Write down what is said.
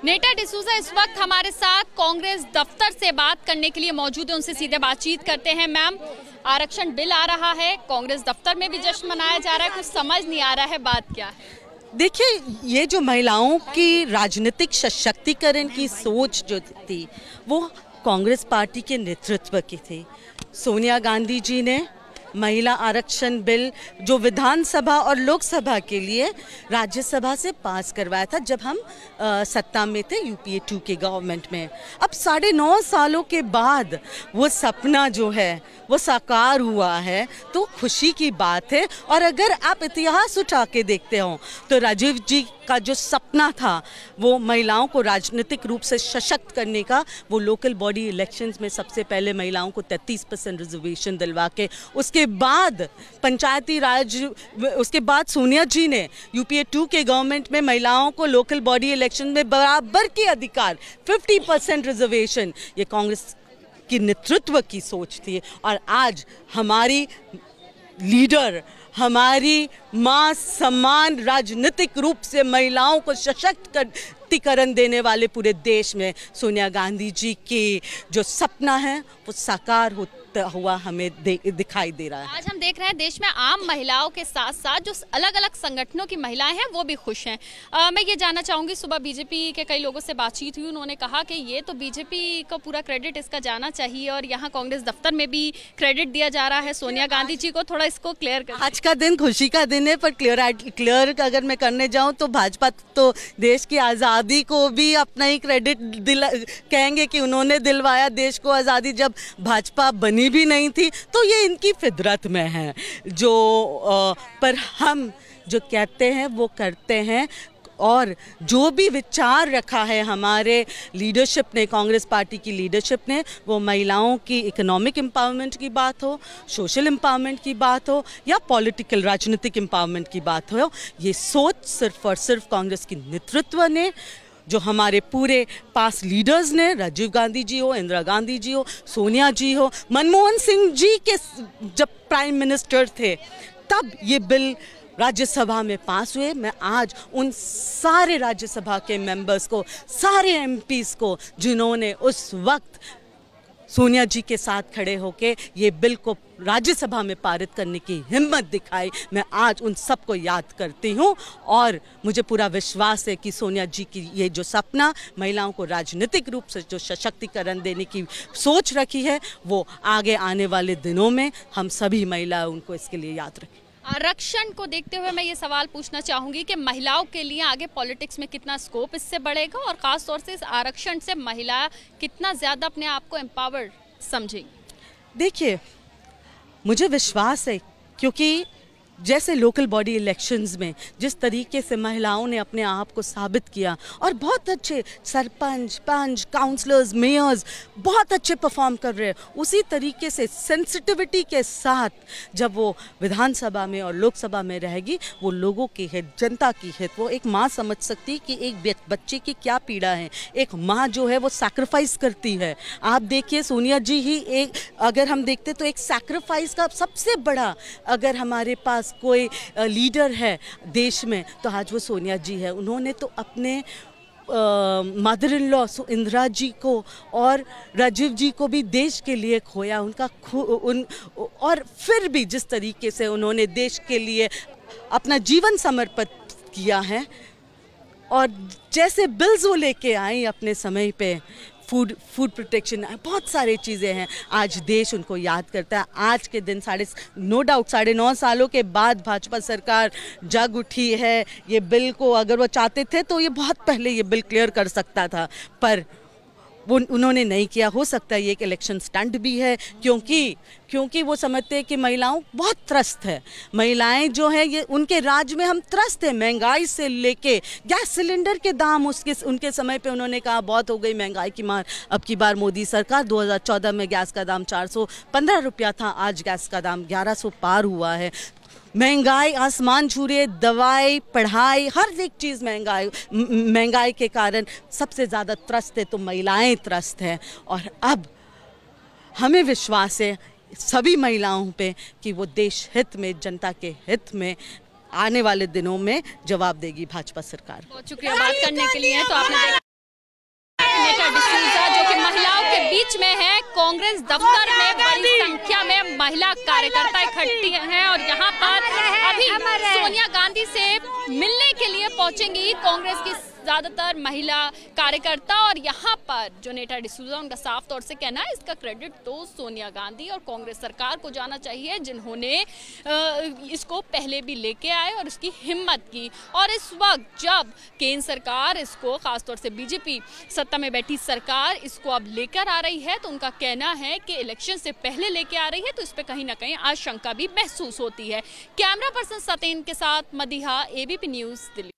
नेटा डिसूजा इस वक्त हमारे साथ कांग्रेस दफ्तर से बात करने के लिए मौजूद है। उनसे सीधे बातचीत करते हैं। मैम, आरक्षण बिल आ रहा है, कांग्रेस दफ्तर में भी जश्न मनाया जा रहा है, कुछ समझ नहीं आ रहा है, बात क्या है? देखिए, ये जो महिलाओं की राजनीतिक सशक्तिकरण की सोच जो थी वो कांग्रेस पार्टी के नेतृत्व की थी। सोनिया गांधी जी ने महिला आरक्षण बिल जो विधानसभा और लोकसभा के लिए राज्यसभा से पास करवाया था जब हम सत्ता में थे, यूपीए 2 के गवर्नमेंट में। अब 9.5 सालों के बाद वो सपना जो है वो साकार हुआ है, तो खुशी की बात है। और अगर आप इतिहास उठा के देखते हो तो राजीव जी का जो सपना था वो महिलाओं को राजनीतिक रूप से सशक्त करने का, वो लोकल बॉडी इलेक्शंस में सबसे पहले महिलाओं को 33% रिजर्वेशन दिलवा के, उसके बाद पंचायती राज, उसके बाद सोनिया जी ने यूपीए 2 के गवर्नमेंट में महिलाओं को लोकल बॉडी इलेक्शन में बराबर के अधिकार, 50% रिजर्वेशन, ये कांग्रेस की नेतृत्व की सोच थी। और आज हमारी लीडर, हमारी मां सम्मान, राजनीतिक रूप से महिलाओं को सशक्तिकरण देने वाले पूरे देश में सोनिया गांधी जी की जो सपना है वो साकार हुआ हमें दिखाई दे रहा है। आज हम देख रहे हैं देश में आम महिलाओं के साथ साथ जो अलग अलग संगठनों की महिलाएं हैं वो भी खुश हैं। मैं ये जानना चाहूंगी, सुबह बीजेपी के कई लोगों से बातचीत हुई, उन्होंने कहा कि ये तो बीजेपी को पूरा क्रेडिट इसका जाना चाहिए और यहाँ कांग्रेस दफ्तर में भी क्रेडिट दिया जा रहा है सोनिया गांधी जी को। थोड़ा इसको क्लियर कर। आज का दिन खुशी का दिन है, पर क्लियर अगर मैं करने जाऊँ तो भाजपा तो देश की आज़ादी को भी अपना ही क्रेडिट कहेंगे कि उन्होंने दिलवाया देश को आज़ादी, जब भाजपा बनी भी नहीं थी। तो ये इनकी फितरत में है पर हम जो कहते हैं वो करते हैं। और जो भी विचार रखा है हमारे लीडरशिप ने, कांग्रेस पार्टी की लीडरशिप ने, वो महिलाओं की इकोनॉमिक एम्पावरमेंट की बात हो, सोशल एम्पावरमेंट की बात हो या पॉलिटिकल राजनीतिक एम्पावरमेंट की बात हो, ये सोच सिर्फ और सिर्फ कांग्रेस की नेतृत्व ने, जो हमारे पूरे पास लीडर्स ने, राजीव गांधी जी हो, इंदिरा गांधी जी हो, सोनिया जी हो, मनमोहन सिंह जी के जब प्राइम मिनिस्टर थे तब ये बिल राज्यसभा में पास हुए। मैं आज उन सारे राज्यसभा के मेंबर्स को, सारे एमपीज को जिन्होंने उस वक्त सोनिया जी के साथ खड़े होके ये बिल को राज्यसभा में पारित करने की हिम्मत दिखाई, मैं आज उन सबको याद करती हूँ। और मुझे पूरा विश्वास है कि सोनिया जी की ये जो सपना, महिलाओं को राजनीतिक रूप से जो सशक्तिकरण देने की सोच रखी है, वो आगे आने वाले दिनों में हम सभी महिलाएं उनको इसके लिए याद रखें। आरक्षण को देखते हुए मैं ये सवाल पूछना चाहूंगी कि महिलाओं के लिए आगे पॉलिटिक्स में कितना स्कोप इससे बढ़ेगा और खास तौर से इस आरक्षण से महिला कितना ज्यादा अपने आप को एम्पावर्ड समझेंगी? देखिए, मुझे विश्वास है, क्योंकि जैसे लोकल बॉडी इलेक्शंस में जिस तरीके से महिलाओं ने अपने आप को साबित किया और बहुत अच्छे सरपंच, पंच, काउंसलर्स, मेयर्स बहुत अच्छे परफॉर्म कर रहे हैं, उसी तरीके से सेंसिटिविटी के साथ जब वो विधानसभा में और लोकसभा में रहेगी, वो लोगों की हित, जनता की हित, वो एक माँ समझ सकती कि एक बच्चे की क्या पीड़ा है। एक माँ जो है वो सैक्रिफाइस करती है। आप देखिए, सोनिया जी ही एक, अगर हम देखते तो एक सैक्रिफाइस का सबसे बड़ा, अगर हमारे पास कोई लीडर है देश में तो आज वो सोनिया जी है। उन्होंने तो अपने mother in law Indira ji को और राजीव जी को भी देश के लिए खोया, और फिर भी जिस तरीके से उन्होंने देश के लिए अपना जीवन समर्पित किया है और जैसे बिल्स वो लेके आई अपने समय पे, फूड प्रोटेक्शन, बहुत सारी चीज़ें हैं, आज देश उनको याद करता है। आज के दिन नो डाउट 9.5 सालों के बाद भाजपा सरकार जग उठी है। ये बिल को अगर वो चाहते थे तो ये बहुत पहले ये बिल क्लियर कर सकता था, पर वो उन्होंने नहीं किया। हो सकता है ये एक इलेक्शन स्टंट भी है, क्योंकि वो समझते हैं कि महिलाओं बहुत त्रस्त है। महिलाएं जो हैं ये उनके राज में हम त्रस्त हैं, महंगाई से लेके गैस सिलेंडर के दाम, उनके समय पे उन्होंने कहा बहुत हो गई महंगाई की मार। अब की बार मोदी सरकार, 2014 में गैस का दाम 415 रुपया था, आज गैस का दाम 1100 पार हुआ है। महंगाई आसमान छू रही है, दवाई, पढ़ाई, हर एक चीज़ महंगाई के कारण सबसे ज़्यादा त्रस्त है तो महिलाएं त्रस्त हैं। और अब हमें विश्वास है सभी महिलाओं पे कि वो देश हित में, जनता के हित में आने वाले दिनों में जवाब देगी भाजपा सरकार। बहुत शुक्रिया बात करने के लिए। तो आपने दफ्तर में बड़ी संख्या में महिला कार्यकर्ता इकट्ठी हैं और यहाँ पर अभी सोनिया गांधी से मिलने के लिए पहुंचेंगी कांग्रेस की ज्यादातर महिला कार्यकर्ता। और यहाँ पर जो नेटा डिसूजा, उनका साफ तौर से कहना है इसका क्रेडिट तो सोनिया गांधी और कांग्रेस सरकार को जाना चाहिए, जिन्होंने इसको पहले भी लेके आए और उसकी हिम्मत की। और इस वक्त जब केंद्र सरकार इसको, खासतौर से बीजेपी सत्ता में बैठी सरकार इसको अब लेकर आ रही है, तो उनका कहना है कि इलेक्शन से पहले लेके आ रही है, तो इस पर कहीं ना कहीं आशंका भी महसूस होती है। कैमरा पर्सन सतेन के साथ मदीहा, ABP न्यूज, दिल्ली।